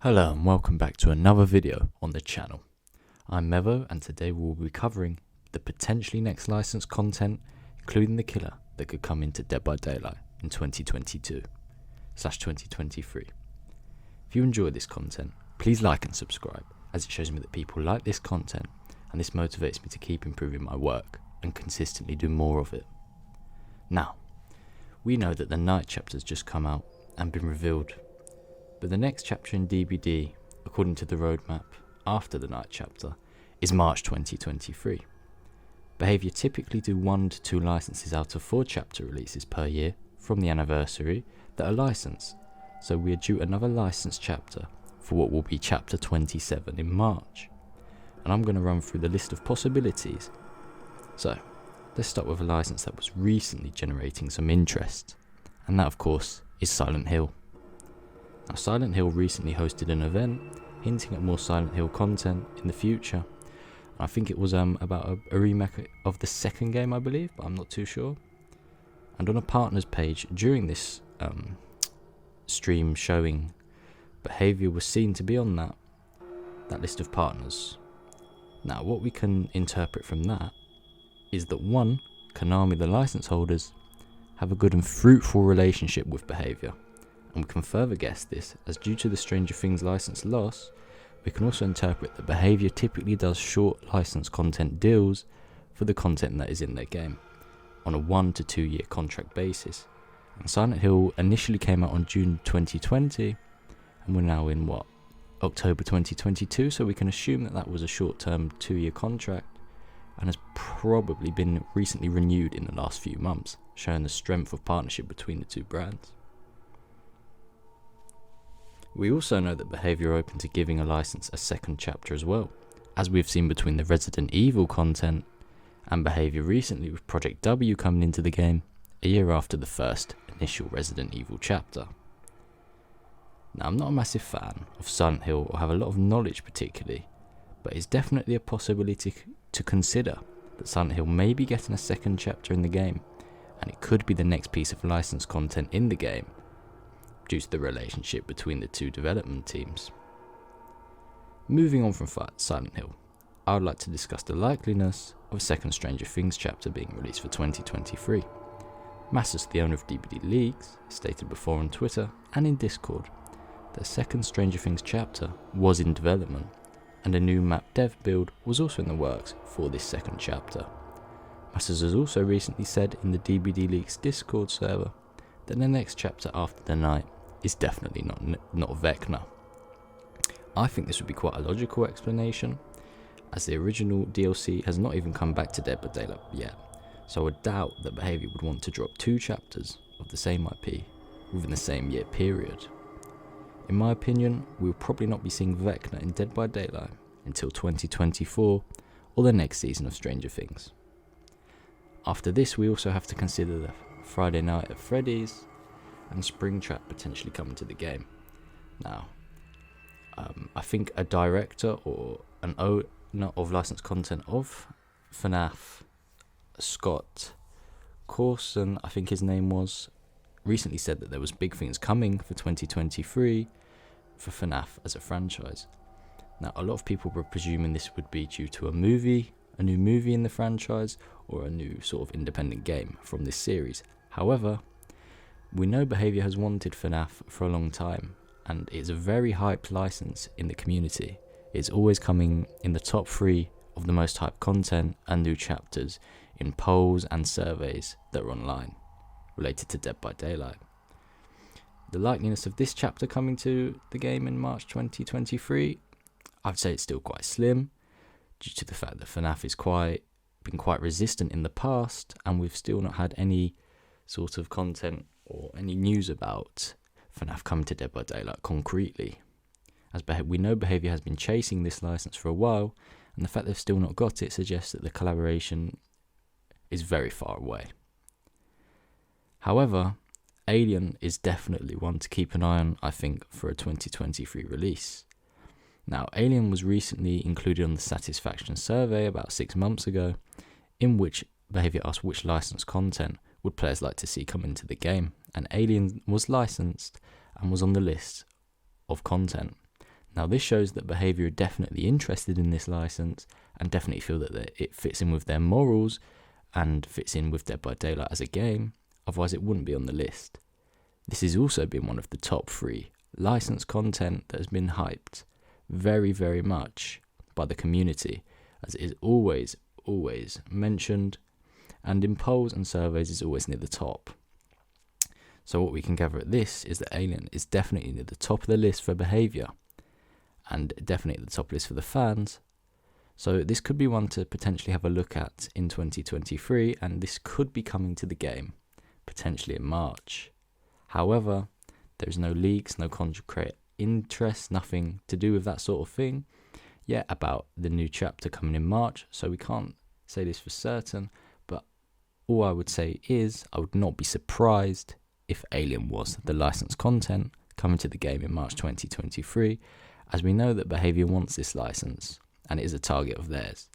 Hello and welcome back to another video on the channel. I'm Mevo and today we will be covering the potentially next licensed content, including the killer that could come into Dead by Daylight in 2022/2023. If you enjoy this content, please like and subscribe, as it shows me that people like this content and this motivates me to keep improving my work and consistently do more of it. Now, we know that the night chapter's just come out and been revealed. But the next chapter in DBD, according to the roadmap after the night chapter, is March 2023. Behaviour typically do 1 to 2 licenses out of 4 chapter releases per year from the anniversary that are licensed, so we are due another licensed chapter for what will be chapter 27 in March. And I'm going to run through the list of possibilities. So, let's start with a license that was recently generating some interest, and that of course is Silent Hill. Now, Silent Hill recently hosted an event hinting at more Silent Hill content in the future. I think it was about a remake of the second game, I believe, but I'm not too sure. And on a partners page during this stream showing, Behaviour was seen to be on that list of partners. Now, what we can interpret from that is that 1, Konami, the license holders, have a good and fruitful relationship with Behaviour. And we can further guess this, as due to the Stranger Things license loss, we can also interpret that Behaviour typically does short license content deals for the content that is in their game, on a 1 to 2 year contract basis. And Silent Hill initially came out on June 2020, and we're now in October 2022, so we can assume that was a short-term 2-year contract, and has probably been recently renewed in the last few months, showing the strength of partnership between the two brands. We also know that Behaviour are open to giving a license a second chapter as well, as we've seen between the Resident Evil content and Behaviour recently with Project W coming into the game a year after the first initial Resident Evil chapter. Now, I'm not a massive fan of Silent Hill or have a lot of knowledge particularly, but it's definitely a possibility to consider that Silent Hill may be getting a second chapter in the game, and it could be the next piece of licensed content in the game, due to the relationship between the two development teams. Moving on from Silent Hill, I would like to discuss the likeliness of a second Stranger Things chapter being released for 2023. Massus, the owner of DBD Leaks, stated before on Twitter and in Discord that a second Stranger Things chapter was in development, and a new map dev build was also in the works for this second chapter. Massus has also recently said in the DBD Leaks Discord server that the next chapter after the night is definitely not Vecna. I think this would be quite a logical explanation, as the original DLC has not even come back to Dead by Daylight yet, so I would doubt that Behaviour would want to drop 2 chapters of the same IP within the same year period. In my opinion, we will probably not be seeing Vecna in Dead by Daylight until 2024 or the next season of Stranger Things. After this, we also have to consider the Friday Night at Freddy's and Springtrap potentially coming to the game. Now, I think a director or an owner of licensed content of FNAF, Scott Corson, I think his name was, recently said that there was big things coming for 2023 for FNAF as a franchise. Now, a lot of people were presuming this would be due to a new movie in the franchise, or a new sort of independent game from this series. However, we know Behaviour has wanted FNAF for a long time, and it's a very hyped license in the community. It's always coming in the top 3 of the most hyped content and new chapters in polls and surveys that are online related to Dead by Daylight. The likeliness of this chapter coming to the game in March 2023, I'd say it's still quite slim, due to the fact that FNAF is been quite resistant in the past, and we've still not had any sort of content or any news about FNAF coming to Dead by Daylight concretely. As we know, Behaviour has been chasing this license for a while, and the fact they've still not got it suggests that the collaboration is very far away. However, Alien is definitely one to keep an eye on, I think, for a 2023 release. Now, Alien was recently included on the Satisfaction survey about 6 months ago, in which Behaviour asked which licensed content would players like to see come into the game, and Alien was licensed and was on the list of content. Now this shows that Behaviour are definitely interested in this license and definitely feel that it fits in with their morals and fits in with Dead by Daylight as a game, otherwise it wouldn't be on the list. This has also been one of the top 3 licensed content that has been hyped very, very much by the community, as it is always mentioned, and in polls and surveys is always near the top. So what we can gather at this is that Alien is definitely near the top of the list for Behaviour, and definitely at the top list for the fans. So this could be one to potentially have a look at in 2023, and this could be coming to the game, potentially in March. However, there is no leaks, no concrete interest, nothing to do with that sort of thing yet about the new chapter coming in March, so we can't say this for certain, but all I would say is I would not be surprised if Alien was the licensed content coming to the game in March 2023, as we know that Behaviour wants this license and it is a target of theirs.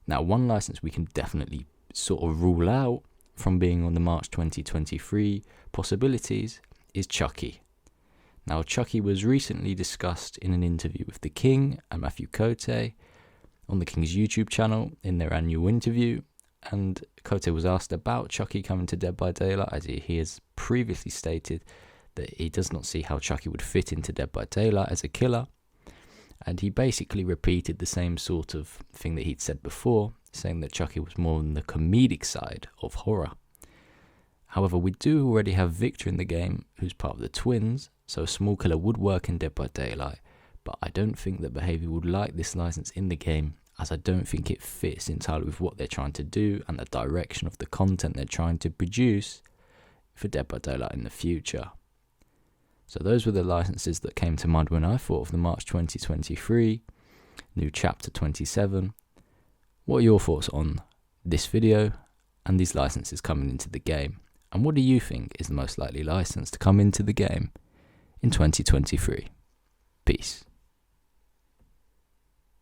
Now, one license we can definitely sort of rule out from being on the March 2023 possibilities is Chucky. Now, Chucky was recently discussed in an interview with The King and Matthew Cote on The King's YouTube channel in their annual interview, and Cote was asked about Chucky coming to Dead by Daylight, as he has previously stated that he does not see how Chucky would fit into Dead by Daylight as a killer, and he basically repeated the same sort of thing that he'd said before, saying that Chucky was more on the comedic side of horror. However, we do already have Victor in the game, who's part of the twins, so a small killer would work in Dead by Daylight, but I don't think that Behaviour would like this license in the game, as I don't think it fits entirely with what they're trying to do and the direction of the content they're trying to produce for Dead by Daylight in the future. So those were the licenses that came to mind when I thought of the March 2023 new chapter 27. What are your thoughts on this video and these licenses coming into the game? And what do you think is the most likely license to come into the game in 2023? Peace.